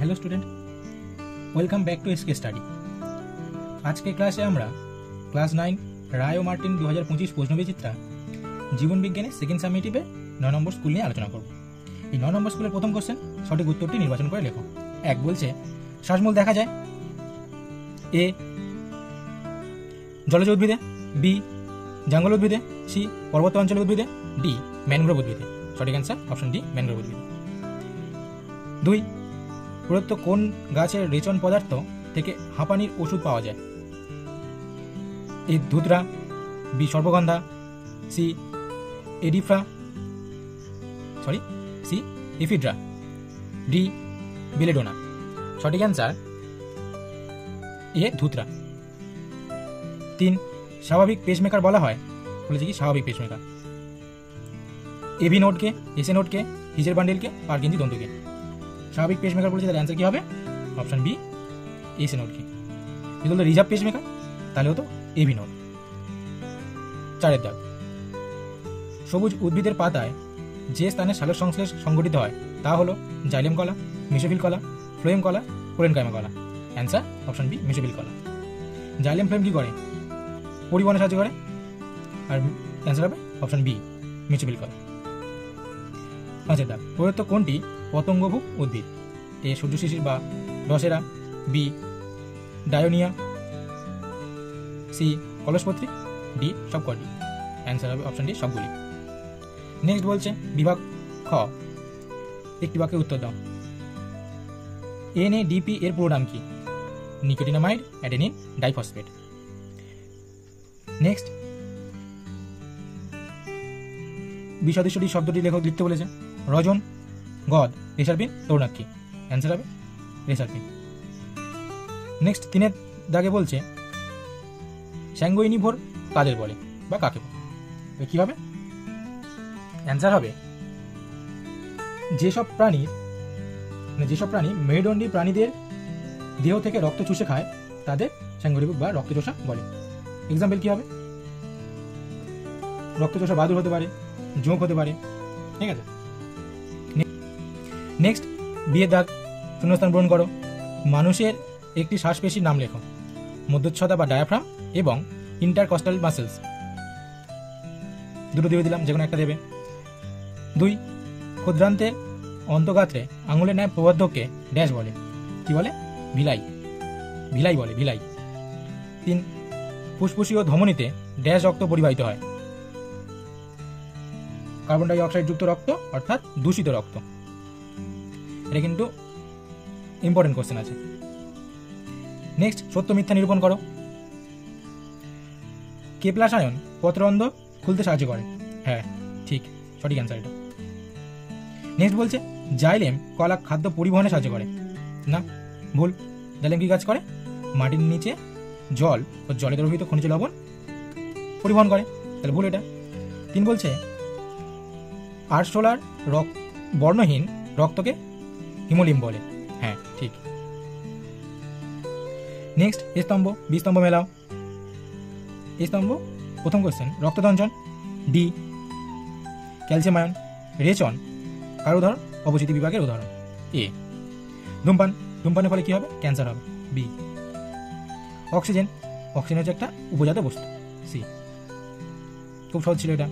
Hello student, welcome back to SK study. আজকে ক্লাসে আমরা ক্লাস 9 রায় ও মার্টিন 2025 প্রশ্নবিচিত্রা জীবন বিজ্ঞানের সেকেন্ড সামেটিভে 9 নম্বর স্কুল নিয়ে আলোচনা করব। এই 9 নম্বর স্কুলের প্রথম কোশ্চেন, সঠিক উত্তরটি নির্বাচন করে লেখো। 1 বলছে শ্বাসমূল দেখা যায় এ জলজ উদ্ভিদে, বি জঙ্গল উদ্ভিদে, সি পর্বত অঞ্চলের উদ্ভিদে, ডি ম্যানগ্রোভ উদ্ভিদে। সঠিক অ্যান্সার অপশন ডি ম্যানগ্রোভ উদ্ভিদে। 2 প্রদত্ত কোন গাছের রেচন পদার্থ থেকে হাঁপানির ওষুধ পাওয়া যায়? এ ধুতরা, বি সর্পগন্ধা, সি এফিড্রা, ডি বেলেডোনা। সঠিক অ্যান্সার এ ধুতরা। 3 স্বাভাবিক পেসমেকার বলা হয়, বলেছে কি স্বাভাবিক পেসমেকার? এবি নোডকে, এসএ নোডকে, হিজের বান্ডেলকে, পারকিনজি তন্তুকে। স্বাভাবিক পেসমেকার বলেছে, তার অ্যান্সার কি হবে? অপশন বি এসএ নোডকে। যদি বলতো রিজার্ভ পেসমেকার তাহলে হতো এবি নোড। 4 দাগ, সবুজ উদ্ভিদের পাতায় যে স্থানে সালোক সংশ্লেষ সংঘটিত হয় তা হলো জাইলেম কলা, মেসোফিল কলা, ফ্লোয়েম কলা, কোরেনকাইমা কলা। অ্যান্সার অপশন বি মেসোফিল কলা। জাইলেম ফ্লোয়েম কি করে? পরিবহনে সাহায্য করে, আর অ্যান্সার হবে অপশন বি মেসোফিল কলা। 5 দাগ, প্রদত্ত কোনটি পতঙ্গভুক উদ্ভিদ? এ সূর্য শিশির বা ডসেরা, বি ডায়োনিয়া, সি কলসপত্রী, ডি সবকটি। অ্যান্সার হবে অপশন ডি সবগুলি। নেক্সট বলছে বিভাগ খ, একটি বাক্যে উত্তর দাও। NADP এর পুরো নাম কি? Nicotinamide adenine diphosphate. নেক্সট বিসদৃশটি শব্দটি লেখক লিখতে বলেছে। রজন, গদ, রেসারপিন, তরুণাক্ষী। অ্যান্সার হবে রেসারপিন। নেক্সট 3 দাগে বলছে স্যাঙ্গুইনিভোর কাদের বলে বা কাকে বলে? কি হবে? অ্যান্সার হবে যেসব প্রাণী মেরুদণ্ডী প্রাণীদের দেহ থেকে রক্ত চুষে খায় তাদের স্যাঙ্গুইনিভোর বা রক্তচোষা বলে। এক্সাম্পল কি হবে? রক্তচোষা বাদুড় হতে পারে, জোঁক হতে পারে। ঠিক আছে। নেক্সট বিয়ের দাগ, শূন্যস্থান পূরণ করো। মানুষের একটি শ্বাসপেশির নাম লেখো। মধ্যচ্ছদা বা ডায়াফ্রাম এবং ইন্টারকস্টাল মাসেলস। দুটো দিয়ে দিলাম, যে কোনো একটা দেবে। 2 ক্ষুদ্রান্তের অন্তঃগাত্রে আঙুলের ন্যায় প্রবদ্ধকে ড্যাশ বলে? কি বলে? ভিলাই বলে, ভিলাই। 3 ফুসফুসীয় ধমনীতে ড্যাশ রক্ত পরিবাহিত হয়? কার্বন ডাই অক্সাইড যুক্ত রক্ত, অর্থাৎ দূষিত রক্ত। এটা কিন্তু ইম্পর্টেন্ট কোশ্চেন আছে। নেক্সট সত্য মিথ্যা নিরূপণ করো। কেপলাসায়ন পত্ররন্ধ্র খুলতে সাহায্য করে? হ্যাঁ, ঠিক, সঠিক অ্যান্সার এটা। নেক্সট বলছে জাইলেম কলা খাদ্য পরিবহনে সাহায্য করে? না, ভুল। জাইলেম কি কাজ করে? মাটির নিচে জল ও জলে দ্রবীভূত খনিজ লবণ পরিবহন করে, তাহলে ভুল এটা। 3 বলছে আরশোলার বর্ণহীন রক্তকে হিমোলিম বলে? হ্যাঁ, ঠিক। নেক্সট স্তম্ভ বিস্তম্ভ মেলাও। স্তম্ভ প্রথম কোশ্চেন রক্তদঞ্চন, ডি ক্যালসিয়াম আয়ন, রেচন কার উদাহরণ? অবচিতি বিভাগের উদাহরণ। এ ধূমপানের ফলে কি হবে? ক্যান্সার হবে। বি অক্সিজেন হচ্ছে একটা উপজাত বস্তু। সি খুব সহজ ছিল এটা।